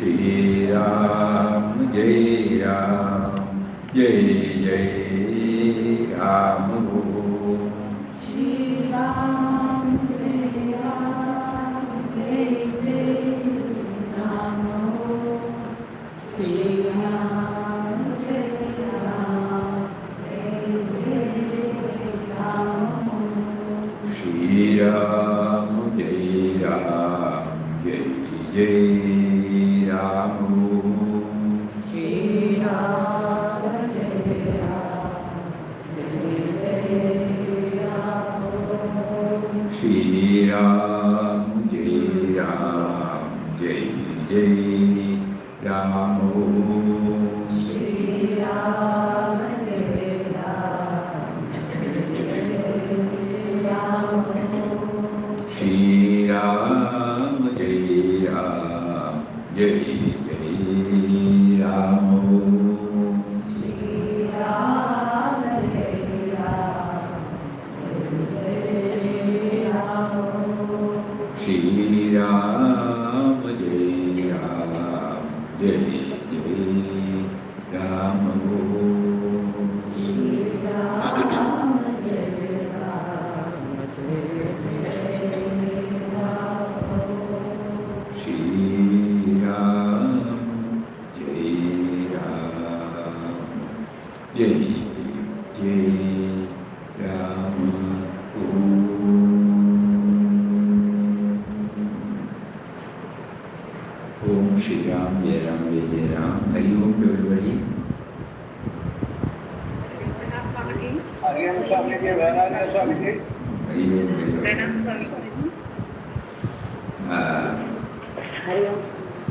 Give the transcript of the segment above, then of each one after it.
Shri Ram, Jai Ram, Jai Jai Ram. Shri Ram, Jai Ram, Jai Jai Ram. Shri Ram, Jai Ram, Jai Jai Ram. Shri Ram, Jai Ram, Jai Jai Ram. Shri Ram, Jai Ram, Jai Jai Ram. Shri Ram, Jai Ram, Jai Jai Ram. Shri Ram, Jai Ram, Jai Ram. Shri Ram, Jai Ram, Jai Jai Ram. Shri Ram, Jai Ram, Jai Ram. Shri Ram, Jai Ram, Jai Jai Ram. Shri Ram, Jai Ram, Jai Ram. Shri Ram, Jai Ram, Jai Jai Ram. Om Shri Ram, Jai Ram, Jai Jai Ram. Hari Om to everybody. Ariam Swami ji, Vairagya Swami ji. Hari Om, Hari Om.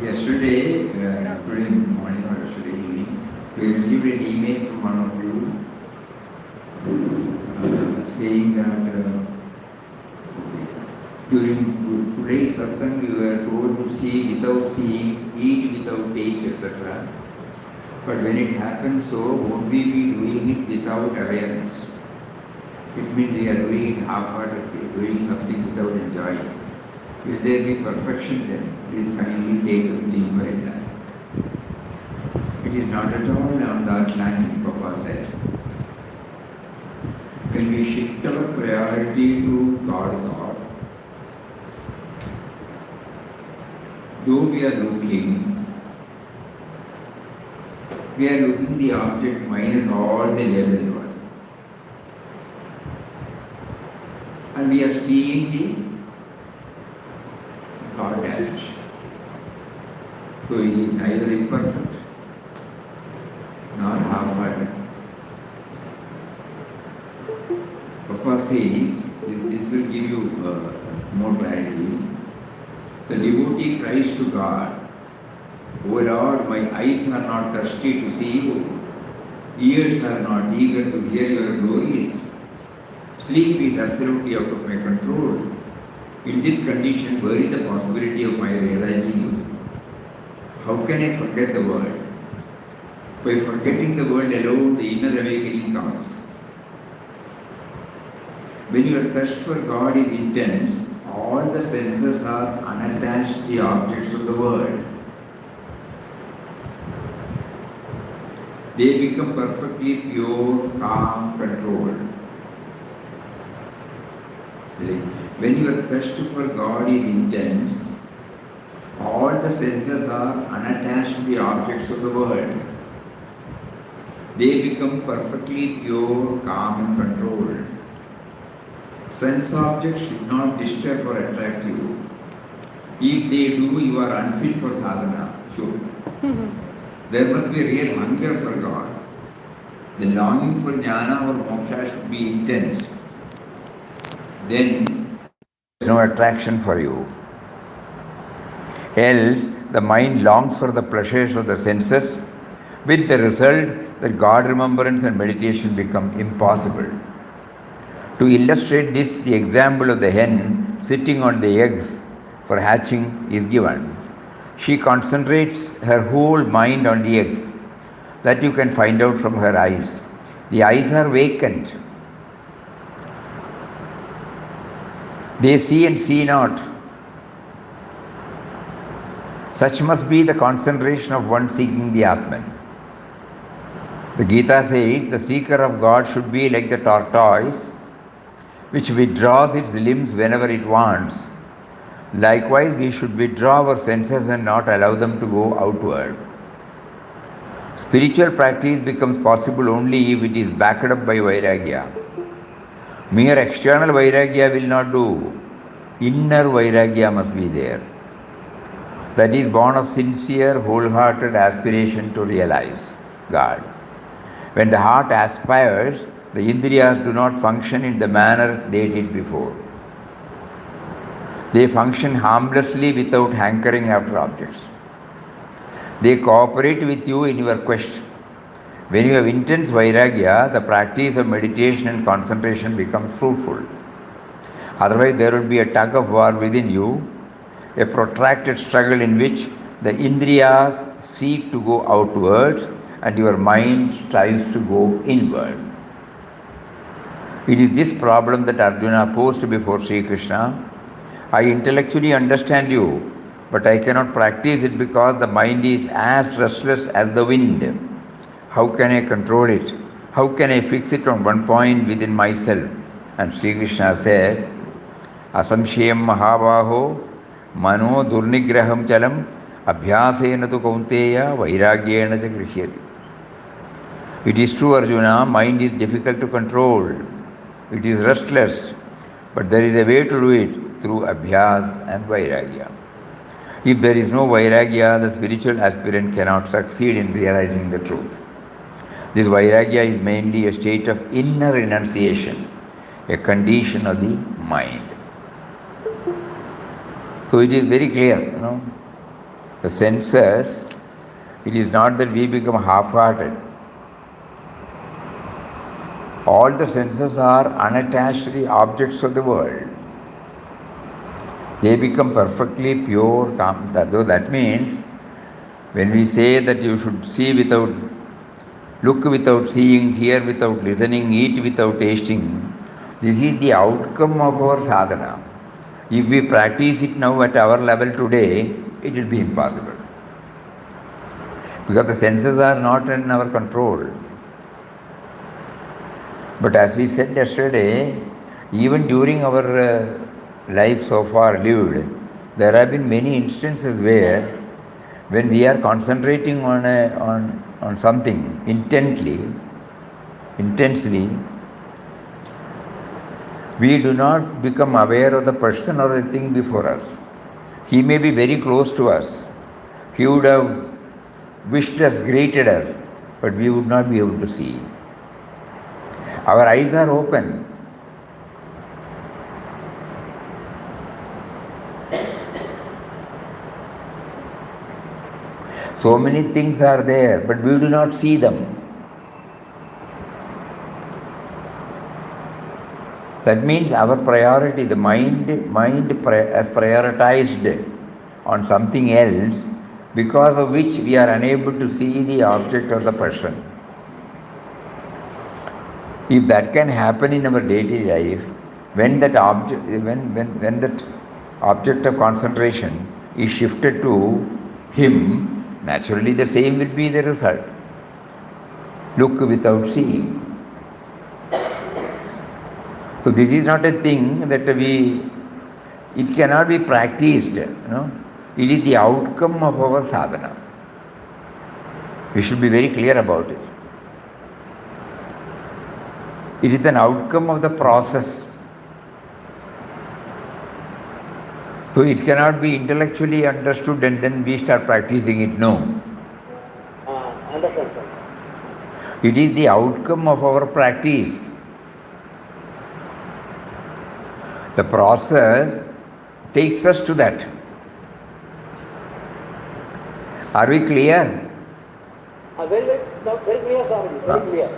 Yesterday, today morning or yesterday evening, we received an email from one of you saying that during today's satsang we were told to see without seeing, eat without taste, etc. But when it happens so, won't we be doing it without awareness? It means we are doing it half-heartedly, doing something without enjoying. Will there be perfection then? Please kindly take us deeper in that. It is not at all on that line, Papa said. When we shift our priority to God thought, though we are looking the object minus all the labeled one. And we are seeing the God damage. So it is neither imperfect nor half-hearted. Papa says, this will give you more clarity. The devotee cries to God, O Lord, my eyes are not thirsty to see you, ears are not eager to hear your glories, sleep is absolutely out of my control. In this condition, where is the possibility of my realizing you? How can I forget the world? By forgetting the world alone, the inner awakening comes. When your thirst for God is intense, all the senses are unattached to the objects of the world. They become perfectly pure, calm, controlled. When your thirst for God is intense, all the senses are unattached to the objects of the world. They become perfectly pure, calm and controlled. Sense objects should not disturb or attract you. If they do, you are unfit for sadhana. Sure. There must be a real hunger for God. The longing for jnana or moksha should be intense. Then there is no attraction for you. Else, the mind longs for the pleasures of the senses, with the result that God remembrance and meditation become impossible. To illustrate this, the example of the hen sitting on the eggs for hatching is given. She concentrates her whole mind on the eggs. That you can find out from her eyes. The eyes are vacant. They see and see not. Such must be the concentration of one seeking the Atman. The Gita says the seeker of God should be like the tortoise which withdraws its limbs whenever it wants. Likewise, we should withdraw our senses and not allow them to go outward. Spiritual practice becomes possible only if it is backed up by Vairagya. Mere external Vairagya will not do. Inner Vairagya must be there. That is born of sincere, wholehearted aspiration to realize God. When the heart aspires, the Indriyas do not function in the manner they did before. They function harmlessly without hankering after objects. They cooperate with you in your quest. When you have intense Vairagya, the practice of meditation and concentration becomes fruitful. Otherwise, there will be a tug of war within you, a protracted struggle in which the Indriyas seek to go outwards and your mind strives to go inward. It is this problem that Arjuna posed before Sri Krishna. I intellectually understand you, but I cannot practice it because the mind is as restless as the wind. How can I control it? How can I fix it on one point within myself? And Sri Krishna said, Asamshayam Mahabaho Mano Durnigraham Chalam Abhyasena tu Kaunteya Vairagyena cha Krishyati. It is true, Arjuna, mind is difficult to control. It is restless, but there is a way to do it through Abhyas and Vairagya. If there is no Vairagya, the spiritual aspirant cannot succeed in realizing the truth. This Vairagya is mainly a state of inner renunciation, a condition of the mind. So it is very clear, the senses, it is not that we become half-hearted. All the senses are unattached to the objects of the world. They become perfectly pure, calm. That means, when we say that you should see without, look without seeing, hear without listening, eat without tasting, this is the outcome of our sadhana. If we practice it now at our level today, it will be impossible. Because the senses are not in our control. But as we said yesterday, even during our life so far lived, there have been many instances where when we are concentrating on something intensely, we do not become aware of the person or the thing before us. He may be very close to us. He would have wished us, greeted us, but we would not be able to see. Our eyes are open. So many things are there, but we do not see them. That means our priority, the mind has prioritized on something else, because of which we are unable to see the object or the person. If that can happen in our daily life, when that object of concentration is shifted to him, naturally the same will be the result. Look without seeing. So this is not a thing that it cannot be practiced. It is the outcome of our sadhana. We should be very clear about it. It is an outcome of the process. So it cannot be intellectually understood and then we start practicing it. No. Understand, sir. It is the outcome of our practice. The process takes us to that. Are we clear? Very clear, Swamiji. Very clear.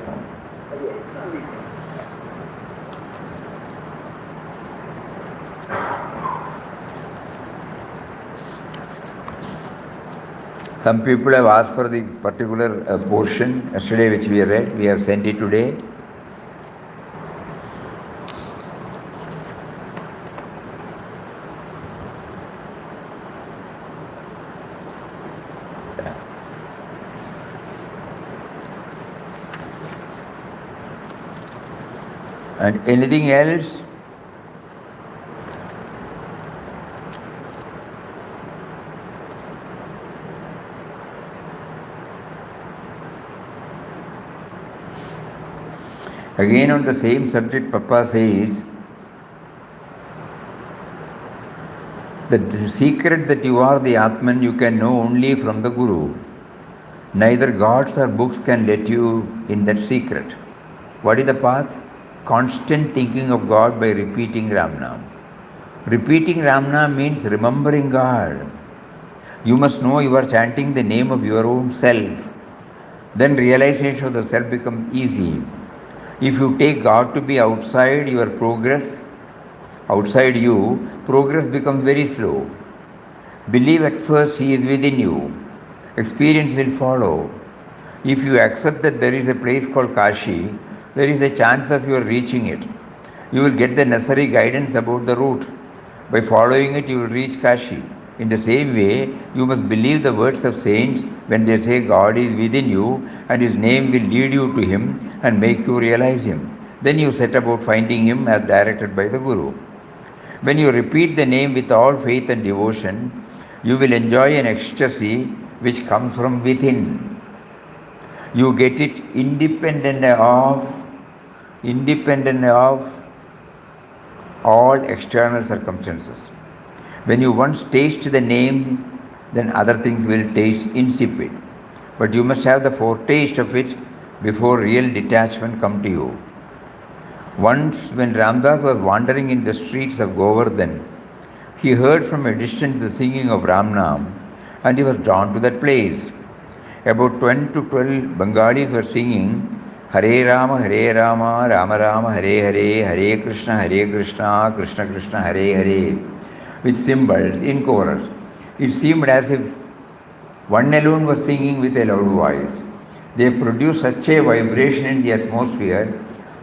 Some people have asked for the particular portion yesterday which we read. We have sent it today. And anything else? Again on the same subject, Papa says that the secret that you are the Atman you can know only from the Guru. Neither gods or books can let you in that secret. What is the path? Constant thinking of God by repeating Ramnam. Repeating Ramnam means remembering God. You must know you are chanting the name of your own self. Then realization of the self becomes easy. If you take God to be outside your progress, outside you, progress becomes very slow. Believe at first He is within you. Experience will follow. If you accept that there is a place called Kashi, there is a chance of your reaching it. You will get the necessary guidance about the route. By following it, you will reach Kashi. In the same way, you must believe the words of saints when they say God is within you and His name will lead you to Him and make you realize Him. Then you set about finding Him as directed by the Guru. When you repeat the name with all faith and devotion, you will enjoy an ecstasy which comes from within. You get it independent of all external circumstances. When you once taste the name, then other things will taste insipid. But you must have the foretaste of it before real detachment come to you. Once when Ramdas was wandering in the streets of Govardhan, he heard from a distance the singing of Ramnam and he was drawn to that place. About 10 to 12 Bengalis were singing Hare Rama, Rama Rama, Hare Hare, Hare Krishna, Krishna Krishna, Hare Hare, with cymbals in chorus. It seemed as if one alone was singing with a loud voice. They produced such a vibration in the atmosphere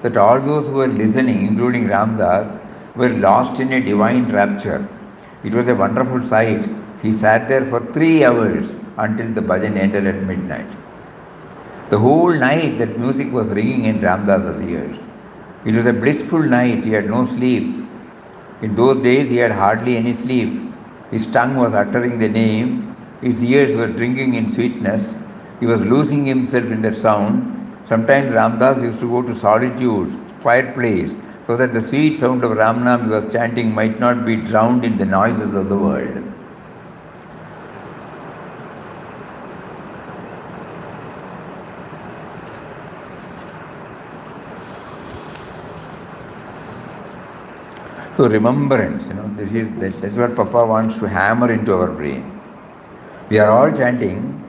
that all those who were listening, including Ramdas, were lost in a divine rapture. It was a wonderful sight. He sat there for 3 hours until the bhajan ended at midnight. The whole night that music was ringing in Ramdas's ears. It was a blissful night. He had no sleep. In those days he had hardly any sleep. His tongue was uttering the name. His ears were drinking in sweetness. He was losing himself in that sound. Sometimes Ramdas used to go to solitude, quiet place, so that the sweet sound of Ramnam he was chanting might not be drowned in the noises of the world. So remembrance, that's what Papa wants to hammer into our brain. We are all chanting,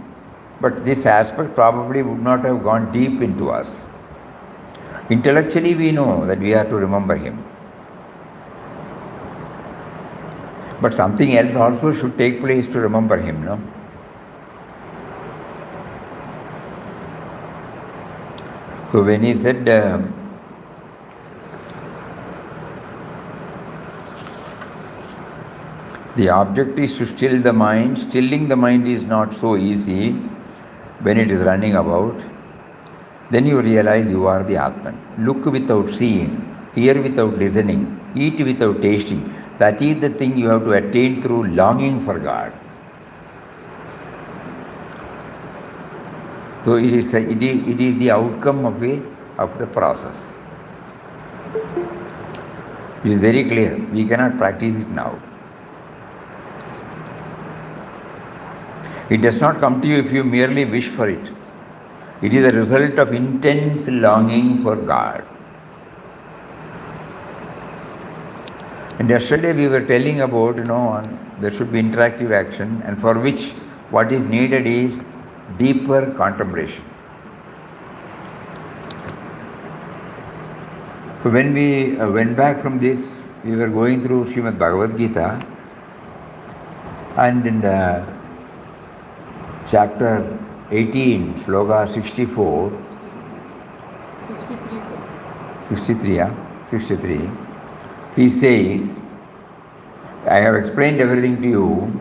but this aspect probably would not have gone deep into us. Intellectually we know that we have to remember Him. But something else also should take place to remember Him, no? So when he said, the object is to still the mind. Stilling the mind is not so easy when it is running about. Then you realize you are the Atman. Look without seeing, hear without listening, eat without tasting. That is the thing you have to attain through longing for God. So it is the outcome of the process. It is very clear. We cannot practice it now. It does not come to you if you merely wish for it. It is a result of intense longing for God. And yesterday we were telling about, there should be interactive action, and for which what is needed is deeper contemplation. So when we went back from this, we were going through Srimad Bhagavad Gita, and in the chapter 18, sloka 64, 63, he says, I have explained everything to you.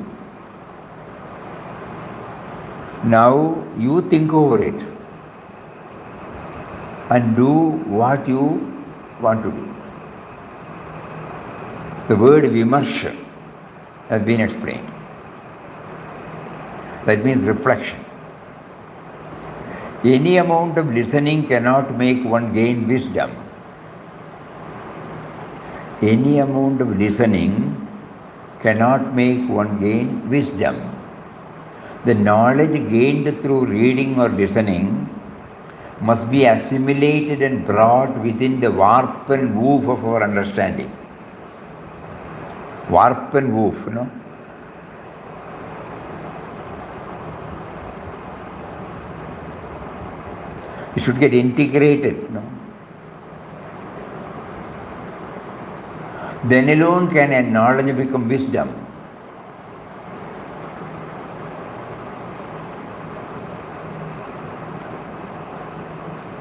Now you think over it and do what you want to do. The word vimarsha has been explained. That means reflection. Any amount of listening cannot make one gain wisdom. Any amount of listening cannot make one gain wisdom. The knowledge gained through reading or listening must be assimilated and brought within the warp and woof of our understanding. Warp and woof, you know. It should get integrated, you know. Then alone can a knowledge become wisdom.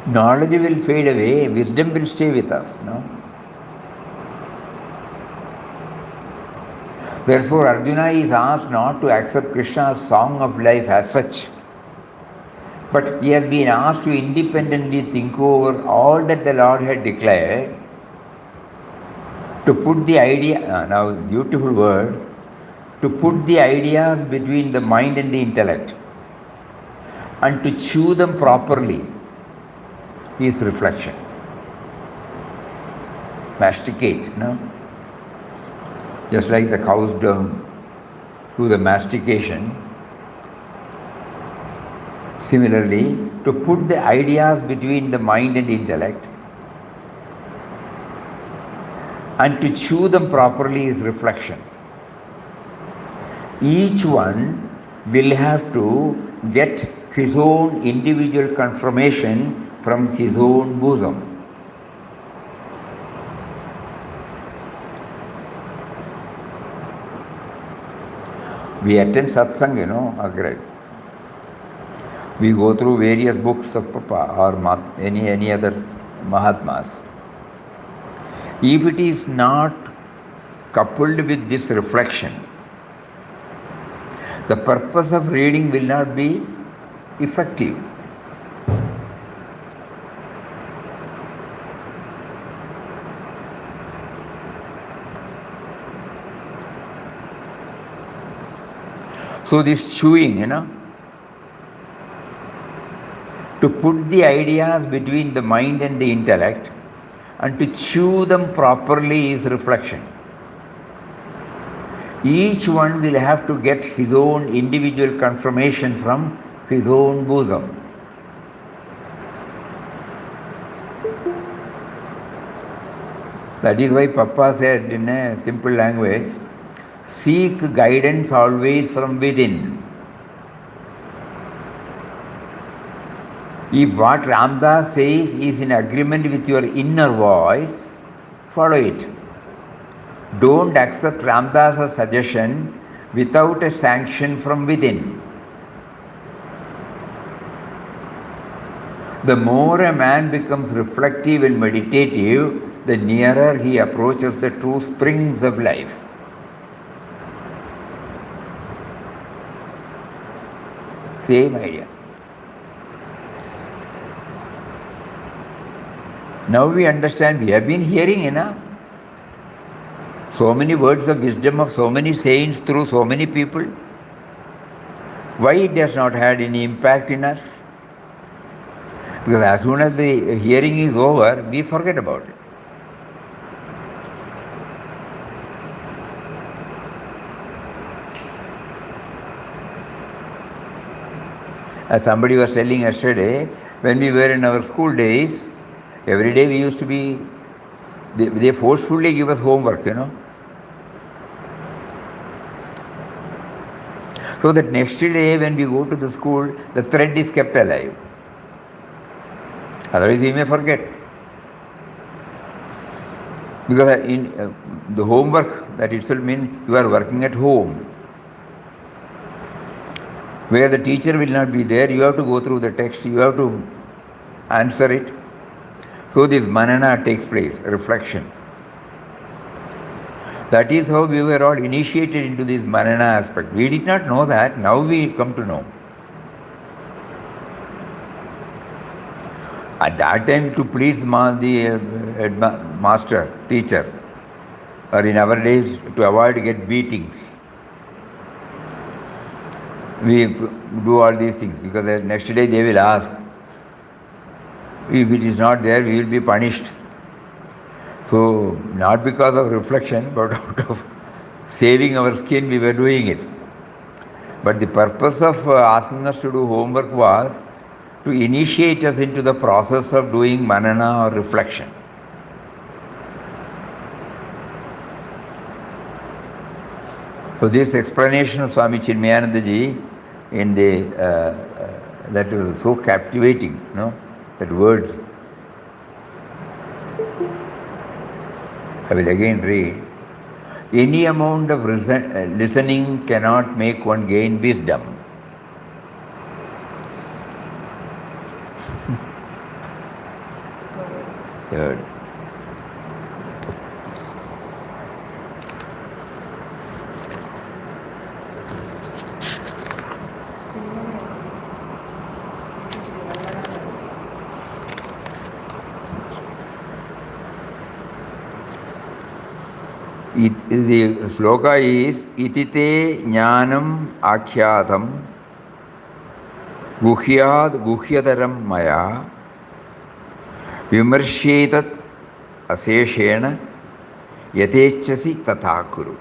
Knowledge will fade away, wisdom will stay with us, no? Therefore, Arjuna is asked not to accept Krishna's song of life as such, but he has been asked to independently think over all that the Lord had declared, to put the idea, now beautiful word, to put the ideas between the mind and the intellect, and to chew them properly is reflection. Masticate, no? Just like the cow's dung to the mastication. Similarly, to put the ideas between the mind and intellect and to chew them properly is reflection. Each one will have to get his own individual confirmation from his own bosom. We attend satsang, you know, agreed. We go through various books of Papa or any other Mahatmas. If it is not coupled with this reflection, the purpose of reading will not be effective. So this chewing, you know, to put the ideas between the mind and the intellect and to chew them properly is reflection. Each one will have to get his own individual confirmation from his own bosom. That is why Papa said in a simple language, seek guidance always from within. If what Ramdas says is in agreement with your inner voice, follow it. Don't accept Ramdas' suggestion without a sanction from within. The more a man becomes reflective and meditative, the nearer he approaches the true springs of life. Same idea. Now we understand, we have been hearing, so many words of wisdom of so many saints through so many people. Why it has not had any impact in us? Because as soon as the hearing is over, we forget about it. As somebody was telling yesterday, when we were in our school days, every day we used to be, they forcefully give us homework, So that next day when we go to the school, the thread is kept alive. Otherwise we may forget. Because in the homework, that itself means you are working at home. Where the teacher will not be there, you have to go through the text, you have to answer it. So this manana takes place, reflection. That is how we were all initiated into this manana aspect. We did not know that, now we come to know. At that time, to please the master, teacher, or in our days to avoid get beatings. We do all these things because the next day they will ask. If it is not there, we will be punished. So, not because of reflection, but out of saving our skin, we were doing it. But the purpose of asking us to do homework was to initiate us into the process of doing manana or reflection. So this explanation of Swami Chinmayanandaji in that was so captivating, that words. I will again read. Any amount of listening cannot make one gain wisdom. Third. The sloka is Itite Jnanam Akhyadam Guhyad Guhyadaram Maya Vimarshetat Aseshena Yatechasi Tathakuru.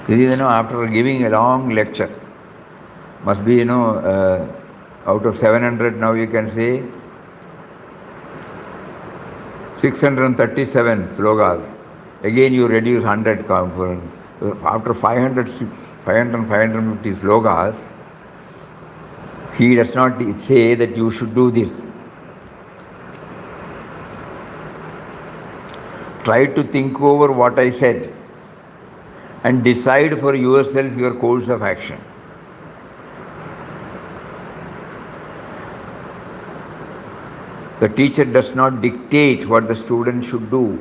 This is, after giving a long lecture, must be, out of 700 now you can say 637 slokas. Again you reduce 100 count. After 550 slokas, he does not say that you should do this. Try to think over what I said and decide for yourself your course of action. The teacher does not dictate what the student should do.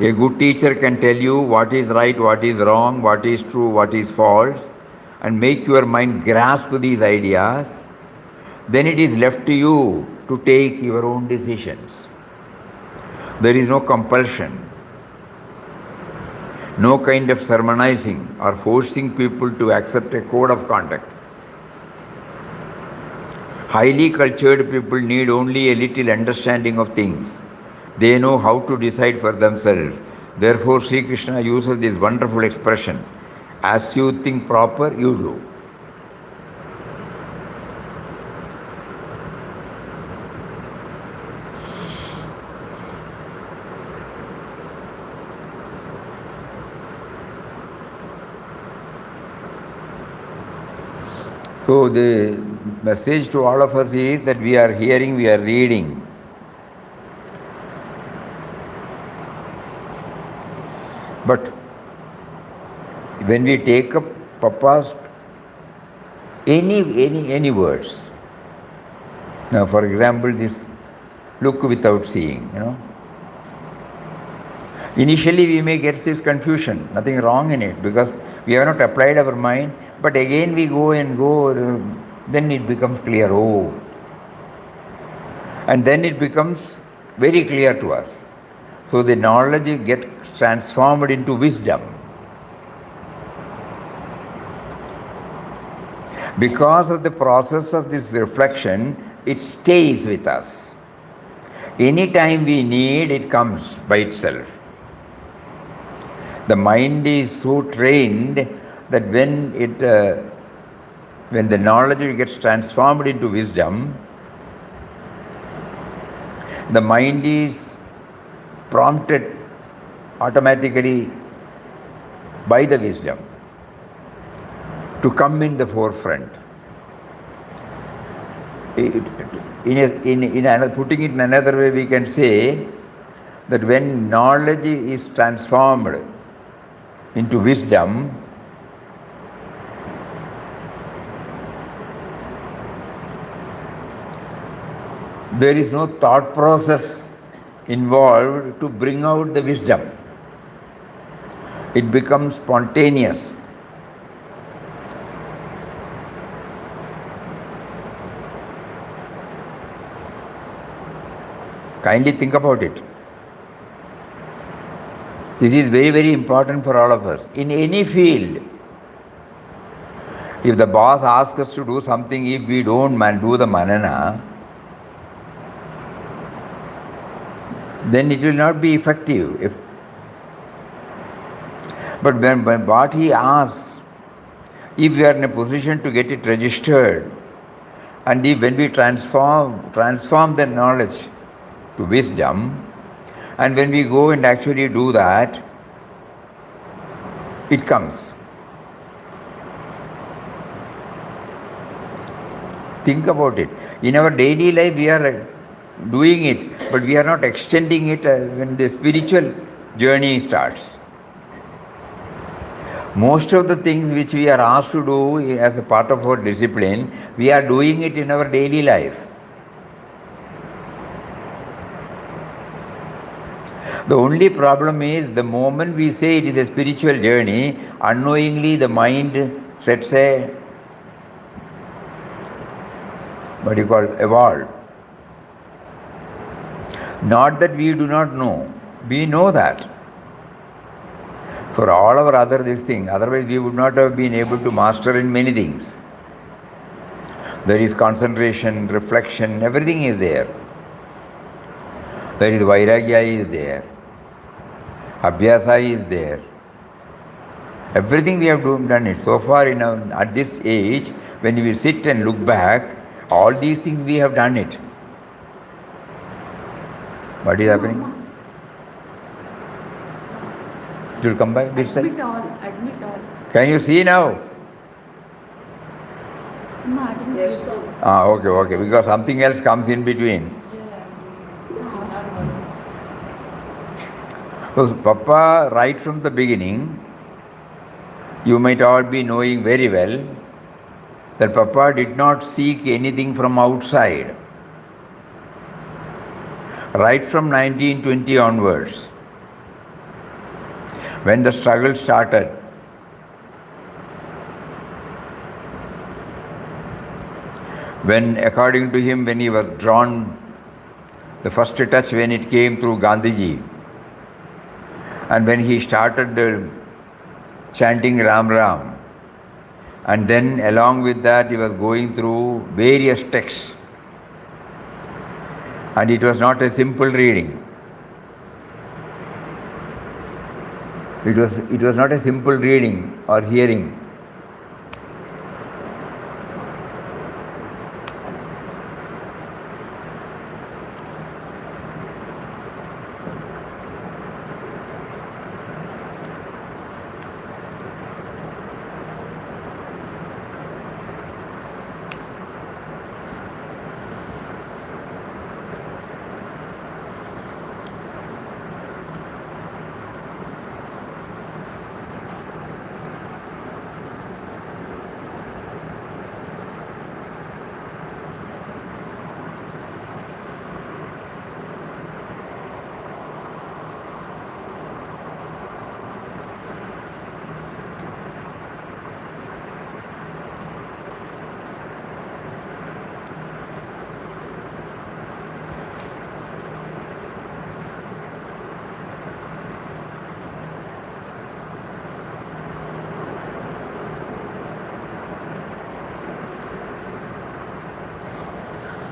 A good teacher can tell you what is right, what is wrong, what is true, what is false, and make your mind grasp these ideas. Then it is left to you to take your own decisions. There is no compulsion, no kind of sermonizing or forcing people to accept a code of conduct. Highly cultured people need only a little understanding of things. They know how to decide for themselves. Therefore, Sri Krishna uses this wonderful expression, as you think proper, you do. So the message to all of us is that we are hearing, we are reading. But when we take up Papa's any words, now for example this look without seeing, initially we may get this confusion, nothing wrong in it because we have not applied our mind, but again we go, then it becomes clear, and then it becomes very clear to us. So the knowledge gets transformed into wisdom. Because of the process of this reflection, it stays with us. Anytime we need, it comes by itself. The mind is so trained that when the knowledge gets transformed into wisdom, the mind is prompted automatically by the wisdom to come in the forefront. Putting it in another way, we can say that when knowledge is transformed into wisdom, there is no thought process involved to bring out the wisdom. It becomes spontaneous. Kindly think about it. This is very, very important for all of us. In any field, if the boss asks us to do something, if we don't do the manana, then it will not be effective. But when what he asks, if we are in a position to get it registered, and if when we transform the knowledge to wisdom, and when we go and actually do that, it comes. Think about it. In our daily life, we are doing it, but we are not extending it when the spiritual journey starts. Most of the things which we are asked to do as a part of our discipline, we are doing it in our daily life. The only problem is the moment we say it is a spiritual journey, unknowingly the mind sets a, evolve. Not that we do not know, we know that. For all our other this thing, otherwise we would not have been able to master in many things. There is concentration, reflection, everything is there. There is vairagya is there. Abhyasa is there. Everything we have done it. So far at this age, when we sit and look back, all these things we have done it. What is happening? It will come back this side. Admit all. Can you see now? Okay, because something else comes in between. So, Papa, right from the beginning, you might all be knowing very well that Papa did not seek anything from outside. Right from 1920 onwards, when the struggle started, when according to him, when he was drawn, the first touch when it came through Gandhiji, and when he started chanting Ram Ram, and then along with that he was going through various texts, and it was not a simple reading. It was not a simple reading or hearing.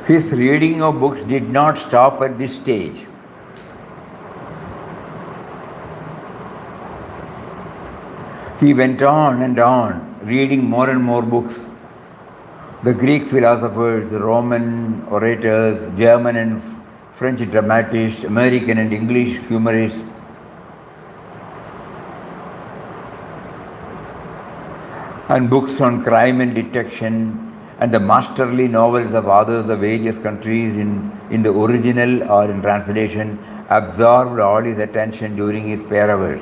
His reading of books did not stop at this stage. He went on and on, reading more and more books. The Greek philosophers, Roman orators, German and French dramatists, American and English humorists. And books on crime and detection, and the masterly novels of authors of various countries in the original or in translation absorbed all his attention during his spare hours.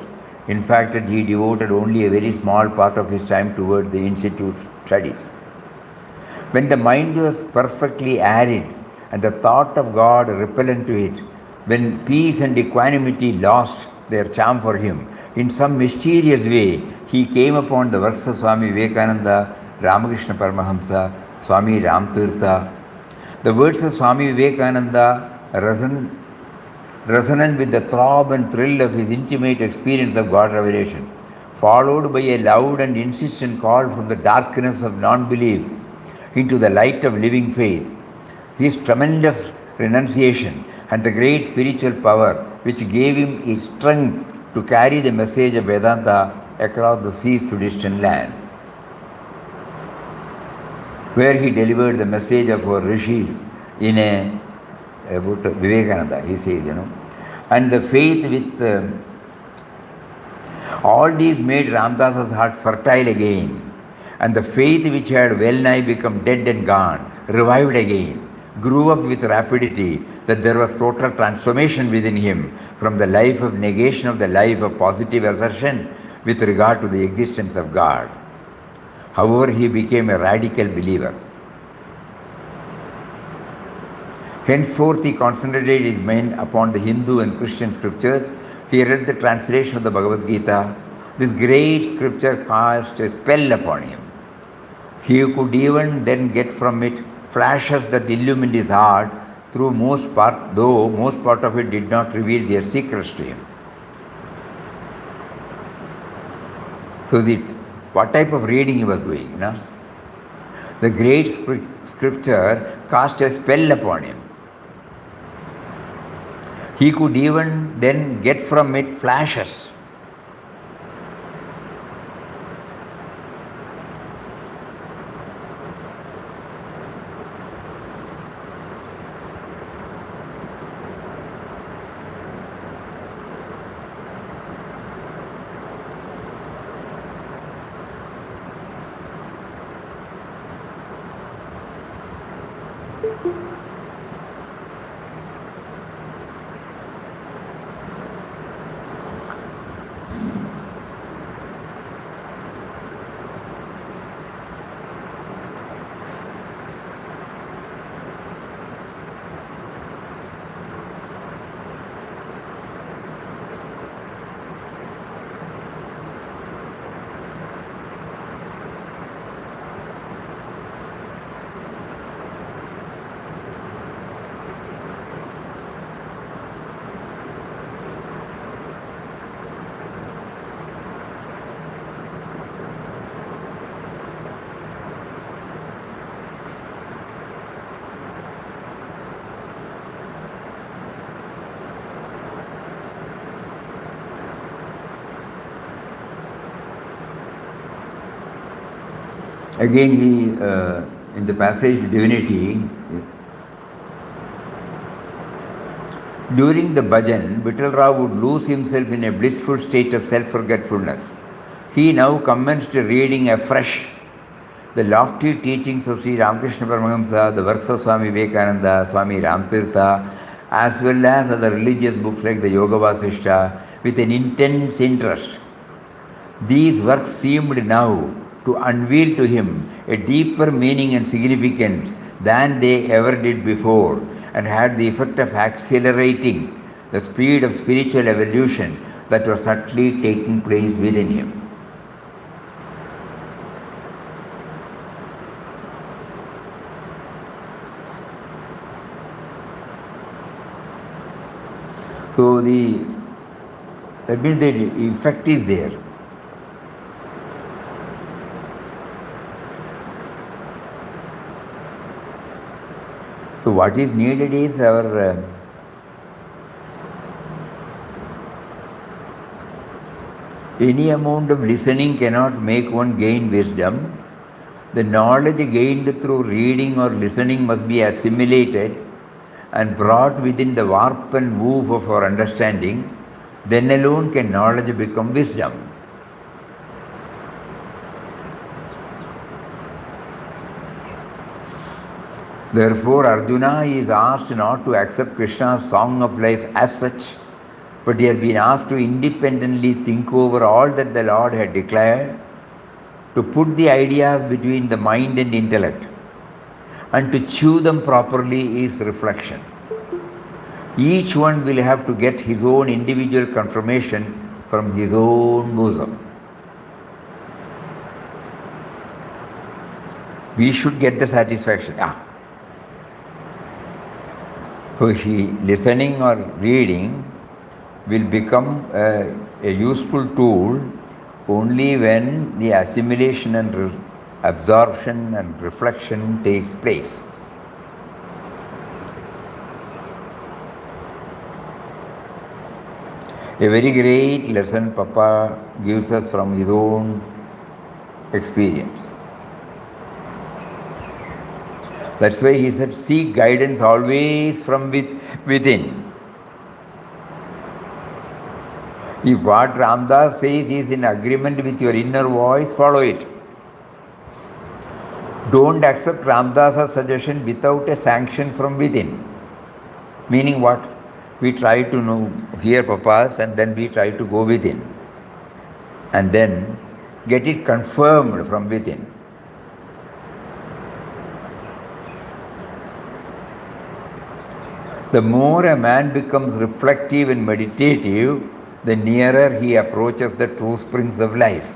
In fact, he devoted only a very small part of his time toward the institute studies. When the mind was perfectly arid and the thought of God repellent to it, when peace and equanimity lost their charm for him, in some mysterious way, he came upon the works of Swami Vivekananda, Ramakrishna Paramahamsa, Swami Ramtirtha. The words of Swami Vivekananda resonant with the throb and thrill of his intimate experience of God revelation, followed by a loud and insistent call from the darkness of non-belief into the light of living faith. His tremendous renunciation and the great spiritual power which gave him his strength to carry the message of Vedanta across the seas to distant land, where he delivered the message of our rishis in about Vivekananda, he says, and the faith with all these made Ramdas's heart fertile again, and the faith which had well nigh become dead and gone, revived again, grew up with rapidity, that there was total transformation within him from the life of negation of the life of positive assertion with regard to the existence of God. However, he became a radical believer. Henceforth, he concentrated his mind upon the Hindu and Christian scriptures. He read the translation of the Bhagavad Gita. This great scripture cast a spell upon him. He could even then get from it flashes that illumined his heart, though most part of it did not reveal their secrets to him. So what type of reading he was doing? The great scripture cast a spell upon him. He could even then get from it flashes. Again, he, in the passage Divinity, during the bhajan, Vittal Rao would lose himself in a blissful state of self-forgetfulness. He now commenced reading afresh the lofty teachings of Sri Ramakrishna Paramahamsa, the works of Swami Vivekananda, Swami Ramtirtha, as well as other religious books like the Yoga Vasishta, with an intense interest. These works seemed now to unveil to him a deeper meaning and significance than they ever did before, and had the effect of accelerating the speed of spiritual evolution that was subtly taking place within him. So that means the effect is there. So what is needed is our any amount of listening cannot make one gain wisdom. The knowledge gained through reading or listening must be assimilated and brought within the warp and woof of our understanding. Then alone can knowledge become wisdom. Therefore, Arjuna is asked not to accept Krishna's song of life as such, but he has been asked to independently think over all that the Lord had declared, to put the ideas between the mind and intellect, and to chew them properly is reflection. Each one will have to get his own individual confirmation from his own bosom. We should get the satisfaction. So listening or reading will become a useful tool only when the assimilation and absorption and reflection takes place. A very great lesson Papa gives us from his own experience. That's why he said, seek guidance always from within. If what Ramdas says is in agreement with your inner voice, follow it. Don't accept Ramdas's suggestion without a sanction from within. Meaning what? We try to hear Papa's and then we try to go within. And then get it confirmed from within. The more a man becomes reflective and meditative, the nearer he approaches the true springs of life.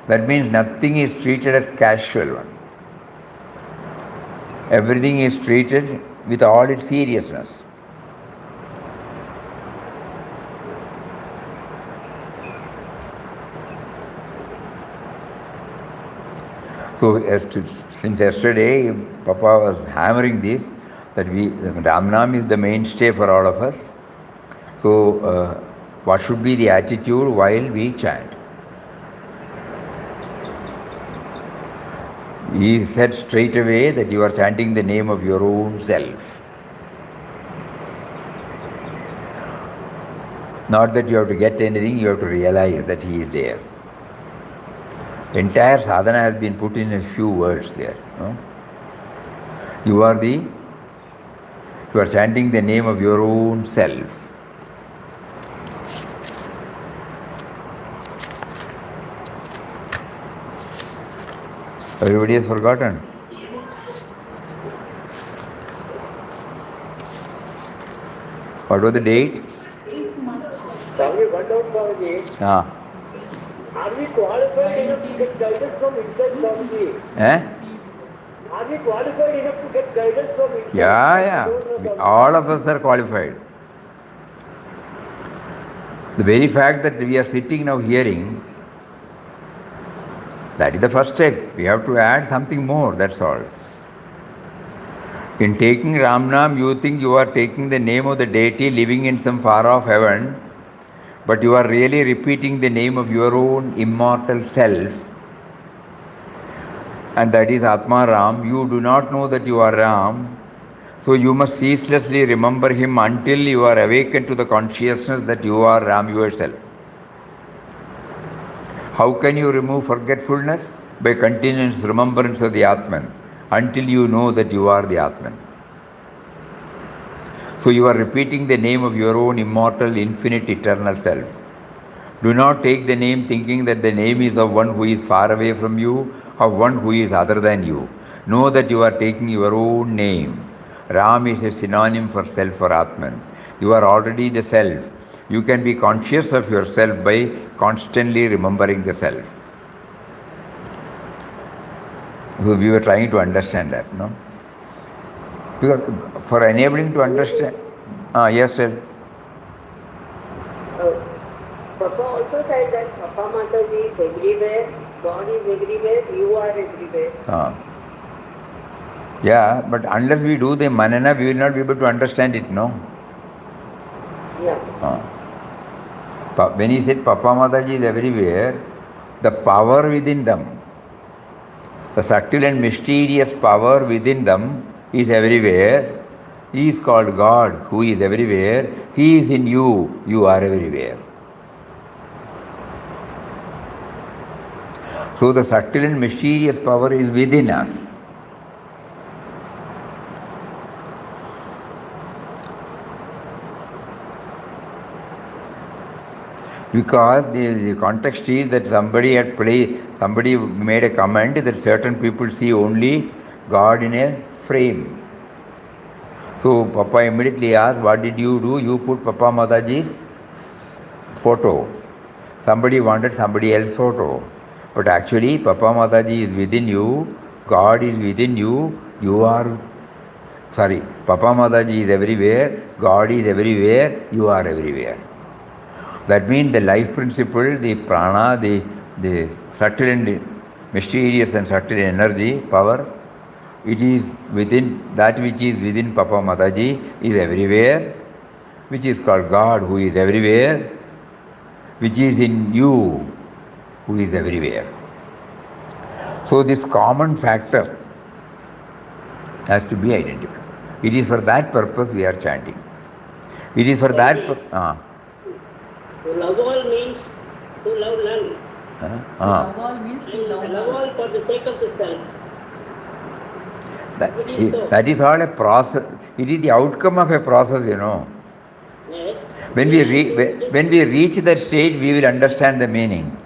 That means nothing is treated as casual. Everything is treated with all its seriousness. So since yesterday, Papa was hammering this, that Ramnam is the mainstay for all of us. So what should be the attitude while we chant? He said straight away that you are chanting the name of your own self. Not that you have to get anything, you have to realize that he is there. Entire sadhana has been put in a few words there. No? You are chanting the name of your own self. Everybody has forgotten. What was the date? Swami, one doubt, Swamiji. Are we qualified enough to get guidance from inside, Swamiji? Are we qualified enough to get guidance from inside? Yeah. All of us are qualified. The very fact that we are sitting now hearing, that is the first step. We have to add something more, that's all. In taking Ramnam, you think you are taking the name of the deity living in some far-off heaven, but you are really repeating the name of your own immortal self, and that is Atma Ram. You do not know that you are Ram, so you must ceaselessly remember him until you are awakened to the consciousness that you are Ram yourself. How can you remove forgetfulness? By continuous remembrance of the Atman, until you know that you are the Atman. So you are repeating the name of your own immortal, infinite, eternal self. Do not take the name thinking that the name is of one who is far away from you, of one who is other than you. Know that you are taking your own name. Ram is a synonym for self or Atman. You are already the self. You can be conscious of yourself by constantly remembering the self. So we were trying to understand that, no? Because for enabling to understand, yes, tell. Papa also said that Papa Mataji is everywhere, God is everywhere, you are everywhere. Yeah, but unless we do the manana, we will not be able to understand it, no? Yeah. When he said Papa Mataji is everywhere, the power within them, the subtle and mysterious power within them is everywhere. He is called God, who is everywhere. He is in you, you are everywhere. So the subtle and mysterious power is within us. Because the context is that somebody made a comment that certain people see only God in a frame. So Papa immediately asked, what did you do? You put Papa Mataji's photo. Somebody wanted somebody else's photo. But actually Papa Mataji is within you, God is within you, Papa Mataji is everywhere, God is everywhere, you are everywhere. That means the life principle, the prana, the subtle and mysterious and subtle energy, power, it is within, that which is within Papa Mataji is everywhere, which is called God, who is everywhere, which is in you, who is everywhere. So this common factor has to be identified. It is for that purpose we are chanting. It is for that purpose. To love all means to love none. Love all means to And love love all. all for the sake of the self. That is all a process. It is the outcome of a process, you know. Yes. When we reach that stage, we will understand the meaning.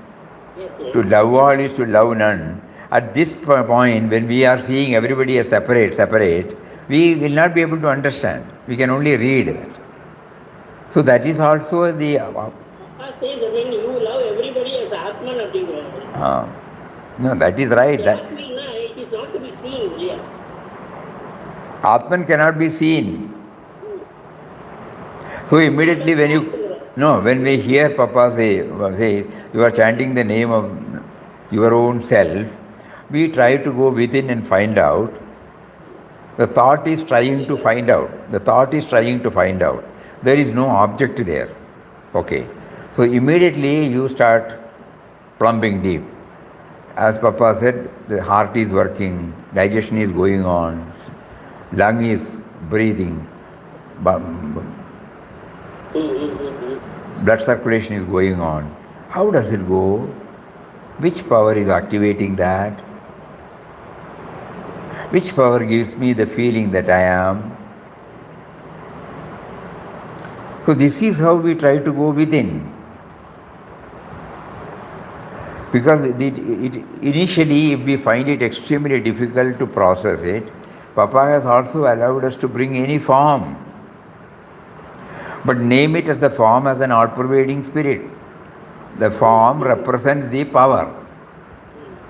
Yes, yes. To love all is to love none. At this point, when we are seeing everybody as separate, we will not be able to understand. We can only read that. So that is also the... Papa says when you love everybody as Atman அப்படிங்கிறாரு. No, that is right. The That Atman, it is not to be seen here. Atman cannot be seen. So immediately when we hear Papa say, you are chanting the name of your own self, we try to go within and find out. The thought is trying to find out. There is no object there. Okay. So immediately you start plumbing deep. As Papa said, the heart is working, digestion is going on, lung is breathing, blood circulation is going on. How does it go? Which power is activating that? Which power gives me the feeling that I am? So this is how we try to go within. Because initially, if we find it extremely difficult to process it, Papa has also allowed us to bring any form. But name it as the form as an all-pervading spirit. The form represents the power.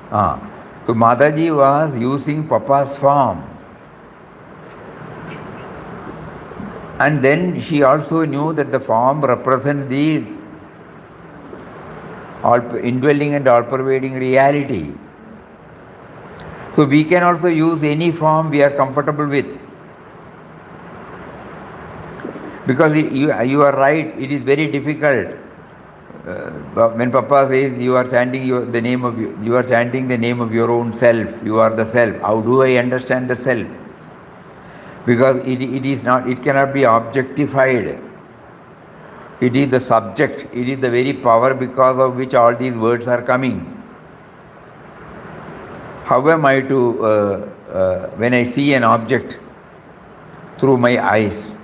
So Mataji was using Papa's form. And then she also knew that the form represents the indwelling and all-pervading reality. So we can also use any form we are comfortable with. Because you are right, it is very difficult. When Papa says you are chanting the name of your own self, you are the self. How do I understand the self? Because it cannot be objectified. It is the subject, it is the very power because of which all these words are coming. How am I to, when I see an object through my eyes,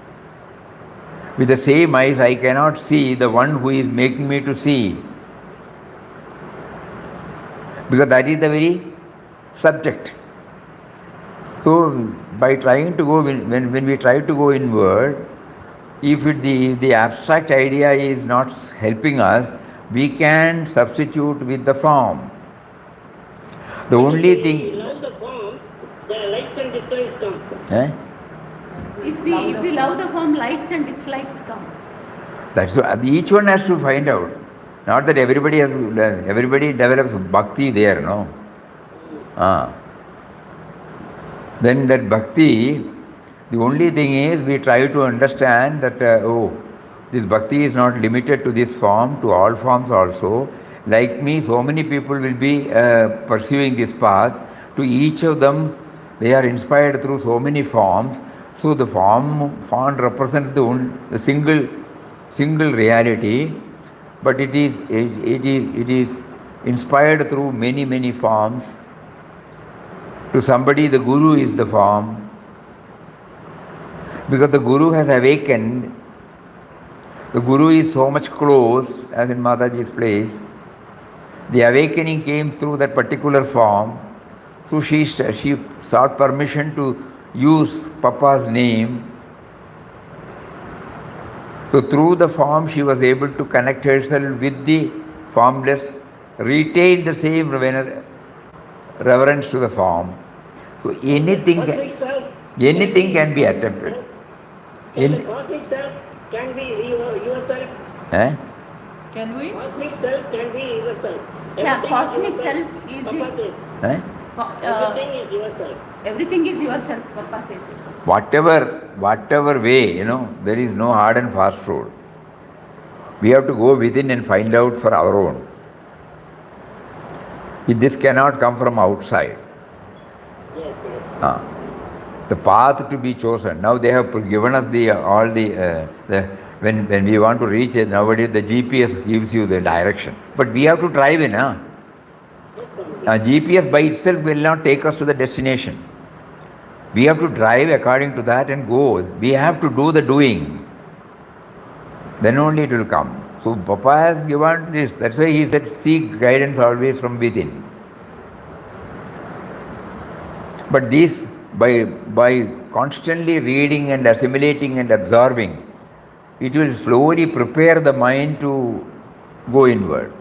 with the same eyes I cannot see the one who is making me to see. Because that is the very subject. So by trying to go, when we try to go inward, if the abstract idea is not helping us, we can substitute with the form. The only thing... If we love the forms, the likes and dislikes come. If we love the form, likes and dislikes come. That's what, each one has to find out. Not that everybody develops bhakti there, no? Then that bhakti, the only thing is we try to understand that, this bhakti is not limited to this form, to all forms also. Like me, so many people will be pursuing this path. To each of them, they are inspired through so many forms. So the form represents the single reality, but it is inspired through many forms. To somebody, the Guru is the form. Because the Guru has awakened, the Guru is so much close, as in Mataji's place. The awakening came through that particular form. So she sought permission to use Papa's name. So through the form she was able to connect herself with the formless, retain the same reverence to the form. So anything can be attempted. The cosmic self can be yourself. Can we? Cosmic self can be yourself. Yeah, Everything cosmic is self yourself. is Papa it. says, Everything everything is yourself. Everything is yourself, Papa says it. Whatever way, there is no hard and fast rule. We have to go within and find out for our own. This cannot come from outside. Yes. The path to be chosen. Now they have given us when we want to reach it, nowadays the GPS gives you the direction. But we have to drive in. GPS by itself will not take us to the destination. We have to drive according to that and go. We have to do the doing. Then only it will come. So Papa has given this. That's why he said, seek guidance always from within. But this, by constantly reading and assimilating and absorbing, it will slowly prepare the mind to go inward.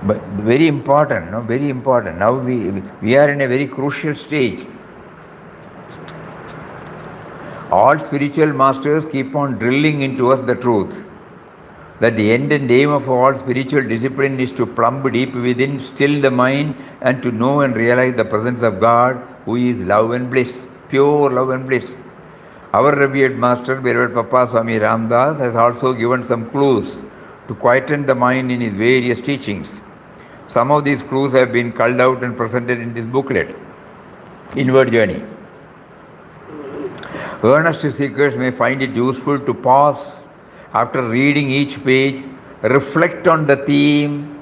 But very important, very important. Now we are in a very crucial stage. All spiritual masters keep on drilling into us the truth that the end and aim of all spiritual discipline is to plumb deep within, still the mind, and to know and realize the presence of God, who is love and bliss, pure love and bliss. Our revered master, beloved Papa Swami Ramdas, has also given some clues to quieten the mind in his various teachings. Some of these clues have been culled out and presented in this booklet, Inward Journey. Earnest seekers may find it useful to pause after reading each page, reflect on the theme,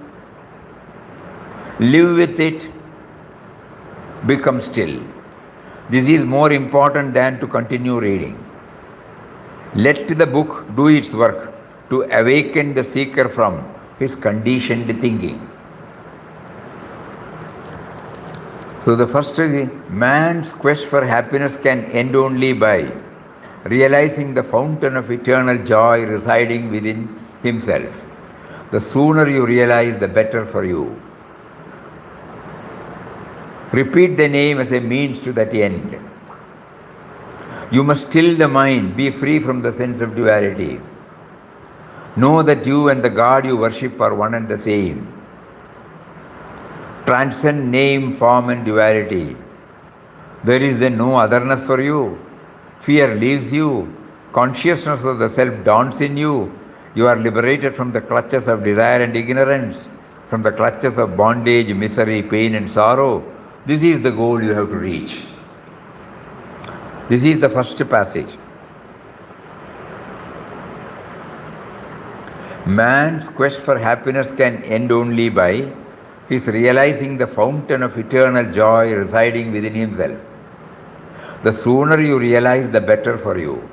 live with it, become still. This is more important than to continue reading. Let the book do its work to awaken the seeker from his conditioned thinking. So the first is, man's quest for happiness can end only by realizing the fountain of eternal joy residing within himself. The sooner you realize, the better for you. Repeat the name as a means to that end. You must still the mind, be free from the sense of duality. Know that you and the God you worship are one and the same. Transcend name, form and duality. There is then no otherness for you. Fear leaves you. Consciousness of the self dawns in you. You are liberated from the clutches of desire and ignorance, from the clutches of bondage, misery, pain and sorrow. This is the goal you have to reach. This is the first passage. Man's quest for happiness can end only by his realizing the fountain of eternal joy residing within himself. The sooner you realize, the better for you.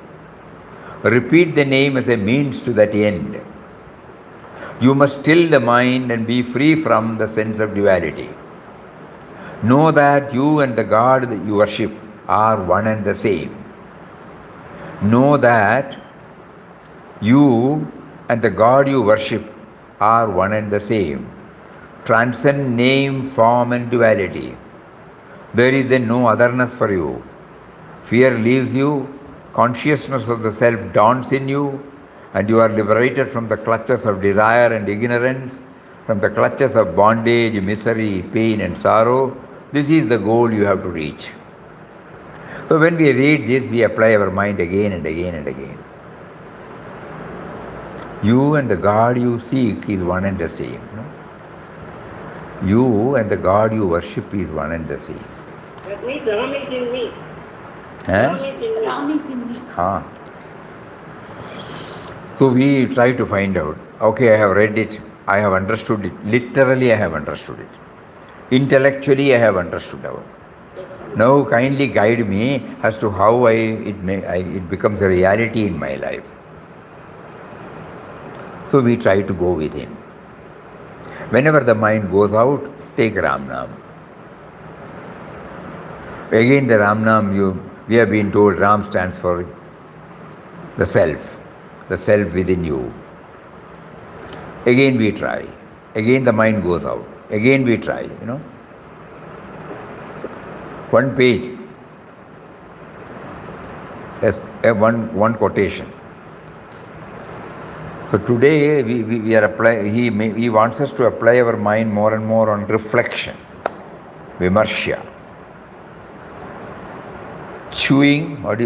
Repeat the name as a means to that end. You must still the mind and be free from the sense of duality. Know that you and the God that you worship are one and the same. Know that you and the God you worship are one and the same. Transcend name, form and duality. There is then no otherness for you. Fear leaves you, consciousness of the self dawns in you, and you are liberated from the clutches of desire and ignorance, from the clutches of bondage, misery, pain and sorrow. This is the goal you have to reach. So when we read this, we apply our mind again and again and again. You and the God you seek is one and the same. You and the God you worship is one and the same. That means Ram is in me. Ram is in me. So we try to find out. Okay, I have read it. I have understood it. Literally, I have understood it. Intellectually, I have understood it. Now, kindly guide me as to how it becomes a reality in my life. So we try to go within. Whenever the mind goes out, take Ram Nam. Again, the Ram Nam, we have been told Ram stands for the self within you. Again we try. Again the mind goes out. Again we try, One page, one quotation. So today we are he wants us to apply our mind more and more on reflection, vimarsha, chewing. What?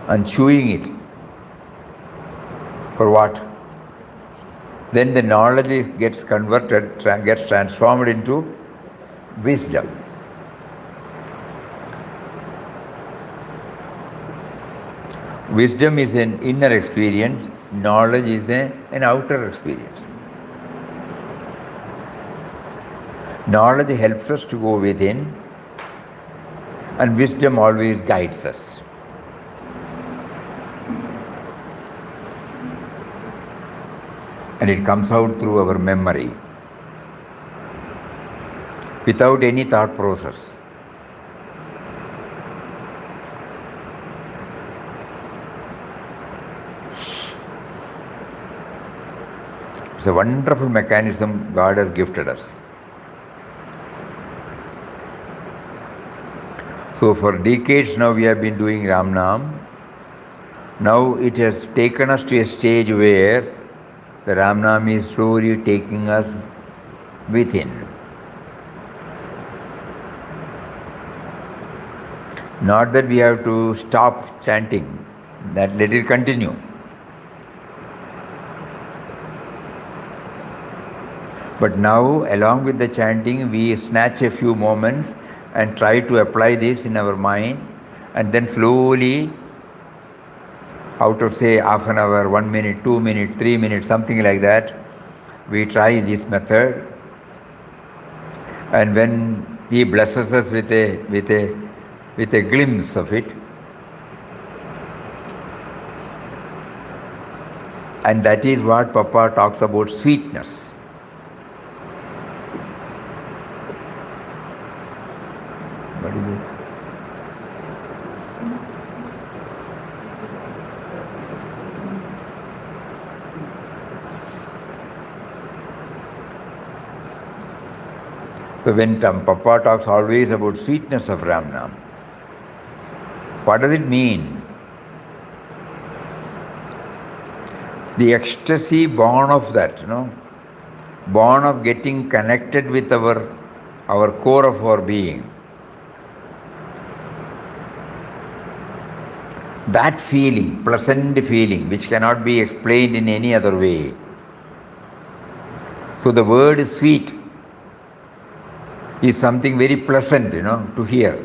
And chewing it. For what? Then the knowledge gets converted, gets transformed into wisdom. Wisdom is an inner experience, knowledge is an outer experience. Knowledge helps us to go within, and wisdom always guides us. And it comes out through our memory, without any thought process. It's a wonderful mechanism God has gifted us. So for decades now we have been doing Ram Nam. Now it has taken us to a stage where the Ram Nam is slowly taking us within. Not that we have to stop chanting, that let it continue. But now, along with the chanting, we snatch a few moments and try to apply this in our mind, and then slowly, out of say half an hour, 1 minute, 2 minutes, 3 minutes, something like that, we try this method. And when he blesses us with a glimpse of it, and that is what Papa talks about, sweetness. What is it? So when Papa talks always about sweetness of Ram Nam, what does it mean? The ecstasy born of that, born of getting connected with our core of our being. That feeling, pleasant feeling, which cannot be explained in any other way. So the word sweet is something very pleasant, to hear.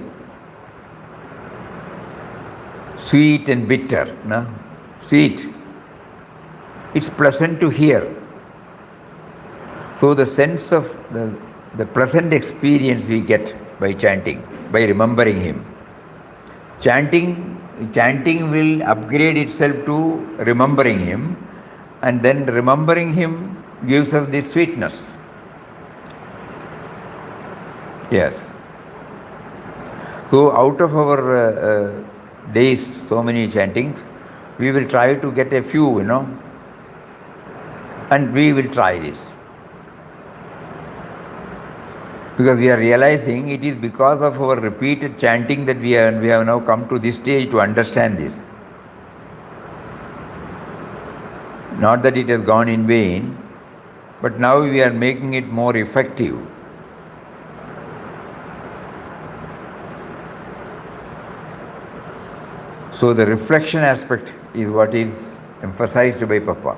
Sweet and bitter, sweet. It's pleasant to hear. So the sense of the pleasant experience we get by chanting, by remembering him. Chanting will upgrade itself to remembering him, and then remembering him gives us this sweetness. Yes. So out of our days, so many chantings, we will try to get a few, and we will try this. Because we are realizing it is because of our repeated chanting that we have now come to this stage to understand this. Not that it has gone in vain, but now we are making it more effective. So the reflection aspect is what is emphasized by Papa.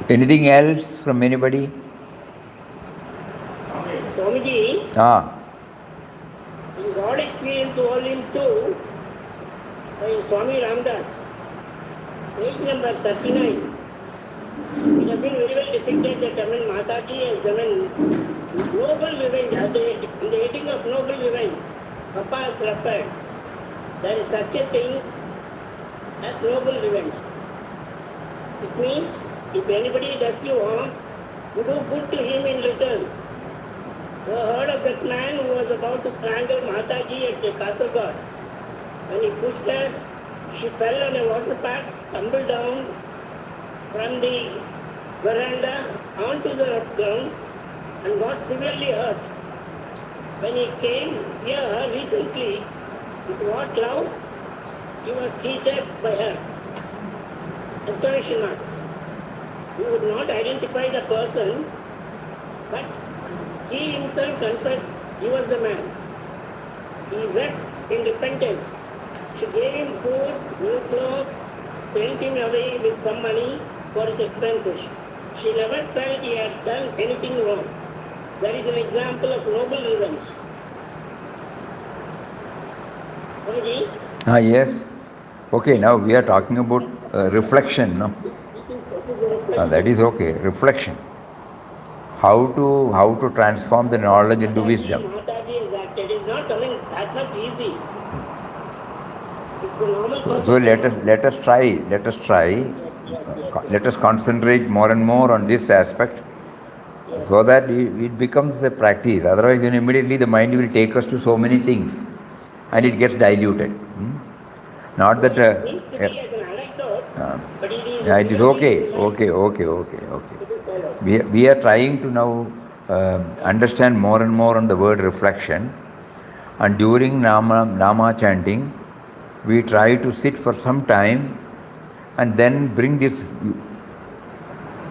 Anything else from anybody? Swamiji, in God Experience Volume 2, by Swami Ramdas, page number 39, it has been very well depicted that Mataji has done noble revenge, in the eating of noble revenge. Papa has referred. There is such a thing as noble revenge. It means if anybody does you harm, you do good to him in return. You heard of that man who was about to strangle Mataji at the Kasargod. When he pushed her, she fell on a water path, tumbled down from the veranda onto the rough ground and got severely hurt. When he came here recently, with what love, he was treated by her. Astonishing not. He would not identify the person, but he himself confessed he was the man. He wept in repentance. She gave him food, new clothes, sent him away with some money for his expenses. She never felt he had done anything wrong. That is an example of noble revenge. Swamiji? Yes. Okay, now we are talking about reflection, no? That is okay, reflection. How to transform the knowledge into wisdom. Mataji is that it is not coming that much easy. So let us try. Let us concentrate more and more on this aspect, so that it becomes a practice. Otherwise, then immediately the mind will take us to so many things, and it gets diluted. Not that. It is okay. We are trying to now understand more and more on the word reflection, and during Nama chanting, we try to sit for some time and then bring these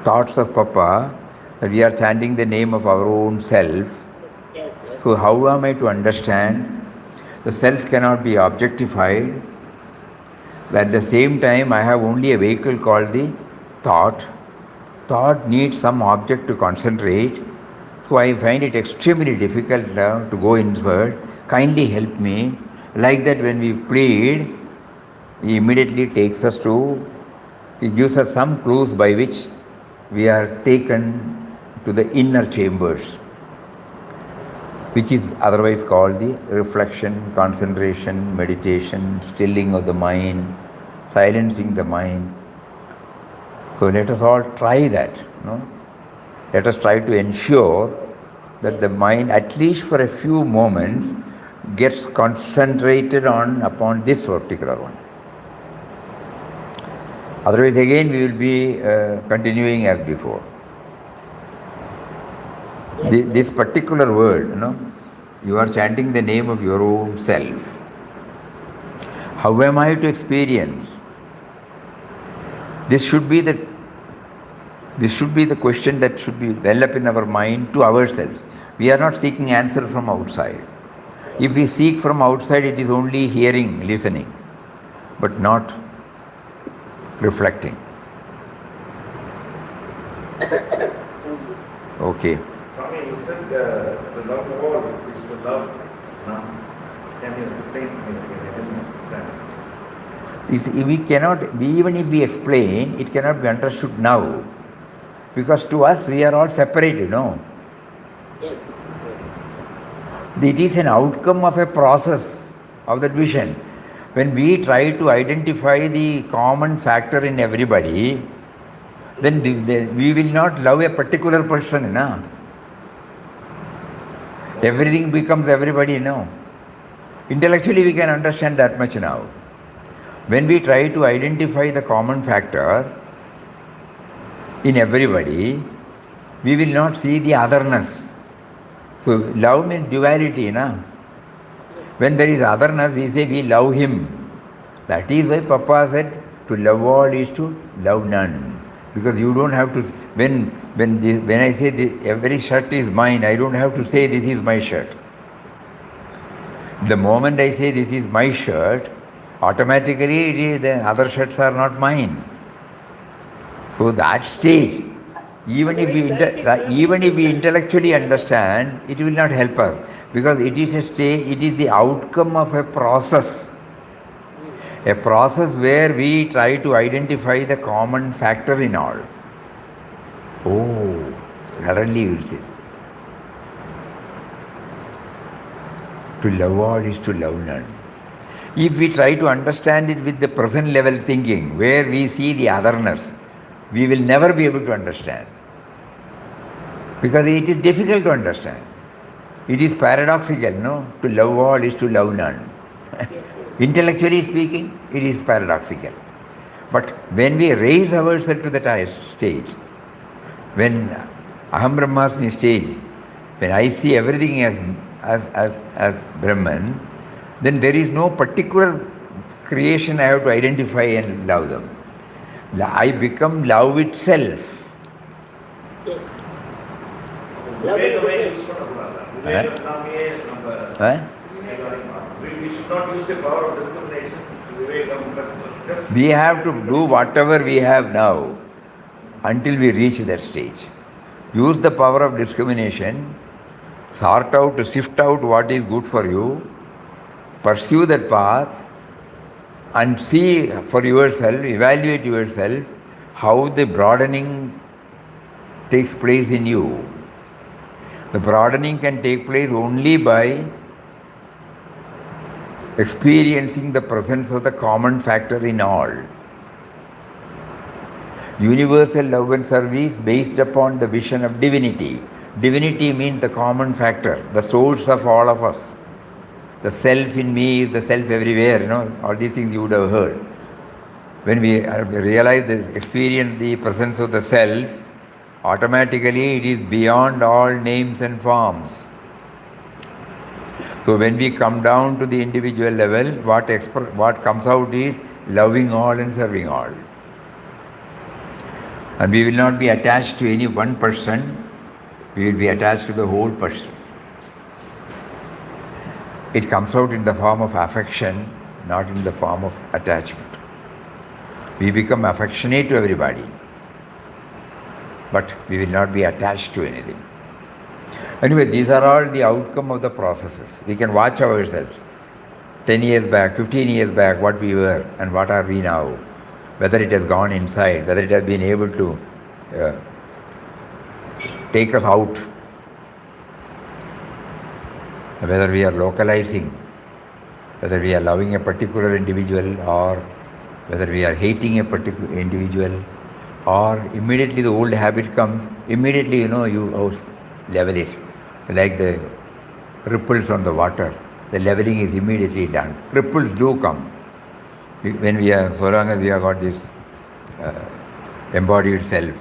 thoughts of Papa, that we are chanting the name of our own self. So how am I to understand? The self cannot be objectified. At the same time, I have only a vehicle called the thought. Thought needs some object to concentrate. So I find it extremely difficult to go inward. Kindly help me. Like that, when we plead, he immediately takes us to, he gives us some clues by which we are taken to the inner chambers, which is otherwise called the reflection, concentration, meditation, stilling of the mind, silencing the mind. So let us all try that. No? Let us try to ensure that the mind, at least for a few moments, gets concentrated upon this particular one. Otherwise, again, we will be continuing as before. This particular word, you are chanting the name of your own self. How am I to experience? This should be the question that should be well up in our mind to ourselves. We are not seeking answer from outside. If we seek from outside, it is only hearing, listening, but not reflecting. Okay. Swami, you said the love of all is to love none. Can you explain to me? I didn't understand. Even if we explain, it cannot be understood now. Because to us, we are all separated, no? Yes. It is an outcome of a process of that vision. When we try to identify the common factor in everybody, then we will not love a particular person, no? Everything becomes everybody, no? Intellectually we can understand that much now. When we try to identify the common factor in everybody, we will not see the otherness. So love means duality, na? When there is otherness, we say we love him. That is why Papa said, to love all is to love none. Because you don't have to, when I say every shirt is mine, I don't have to say this is my shirt. The moment I say this is my shirt, automatically the other shirts are not mine. So that stage, even if we intellectually understand, it will not help us, because it is a stage, it is the outcome of a process where we try to identify the common factor in all. Oh, suddenly you will say, to love all is to love none. If we try to understand it with the present level thinking, where we see the otherness, we will never be able to understand. Because it is difficult to understand. It is paradoxical, no? To love all is to love none. Intellectually speaking, it is paradoxical. But when we raise ourselves to that stage, when Aham Brahmasmi stage, when I see everything as as Brahman, then there is no particular creation I have to identify and love them. I become love itself. Yes. We should not use the power of discrimination. We have to do whatever we have now until we reach that stage. Use the power of discrimination, sort out, sift out what is good for you, pursue that path, and see for yourself, evaluate yourself how the broadening takes place in you. The broadening can take place only by experiencing the presence of the common factor in all. Universal love and service based upon the vision of divinity. Divinity means the common factor, the source of all of us. The self in me is the self everywhere, all these things you would have heard. When we realize this, experience the presence of the self, automatically it is beyond all names and forms. So when we come down to the individual level, what comes out is loving all and serving all. And we will not be attached to any one person, we will be attached to the whole person. It comes out in the form of affection, not in the form of attachment. We become affectionate to everybody, but we will not be attached to anything. Anyway, these are all the outcome of the processes. We can watch ourselves. 10 years back, 15 years back, what we were and what are we now. Whether it has gone inside, whether it has been able to take us out, whether we are localizing, whether we are loving a particular individual or whether we are hating a particular individual, or immediately the old habit comes, immediately you level it. Like the ripples on the water, the leveling is immediately done. Ripples do come. When we are, so long as we have got this embodied self,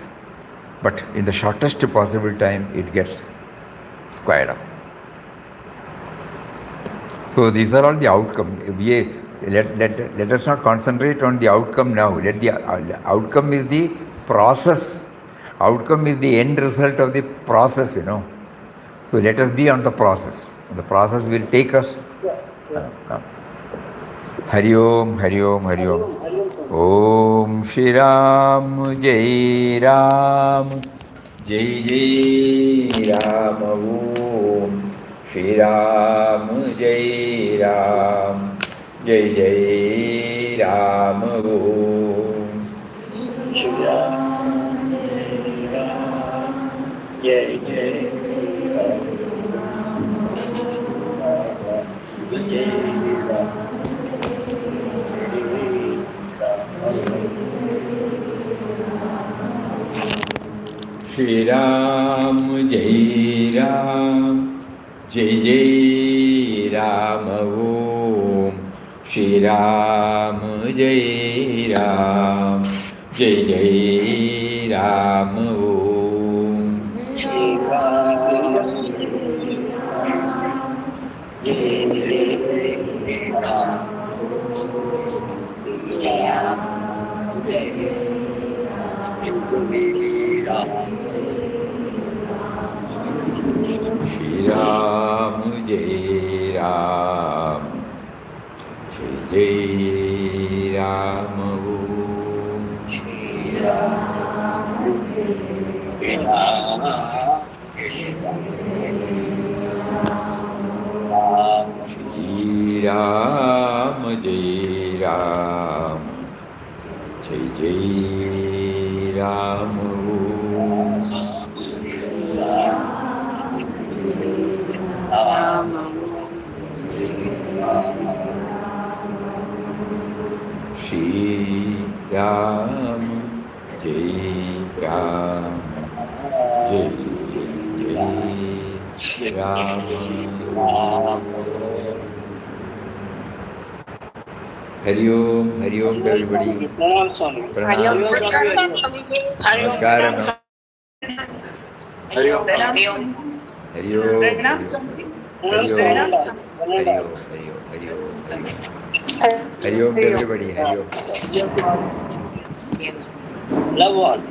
but in the shortest possible time it gets squared up. So these are all the outcomes. Let us not concentrate on the outcome now. Let the outcome is the process. Outcome is the end result of the process, So let us be on the process. The process will take us. Hari Om, Hari Om, Hari Om. Om Shri Ram, Jai Ram, Jai Jai Ram. Om Shri Ram, Jai Ram, Jai Jai Ram. Om Shri Ram, Jai Ram, Jai Jai Shri Ram, Jai Ram, Jai Jai Ram. Om Shri Ram, Jai Ram, Jai Jai Ram. Om Shri Ram, Jai Ram, Shri Ram, Jai Ram, Jai Jai Ram. Om Shri Ram, Jai Ram, Shri Ram, Jai Ram, Jai Jai Ram. Om Shri Ram, Jai Ram, Jai Jai Ram. Hari Om, Hari Om to everybody. Pranam. Namaskaram. Hari Om. Hari Om. Hari Om. Hari Om. Hari Om. Hari Om to everybody. Hari Om. Love all.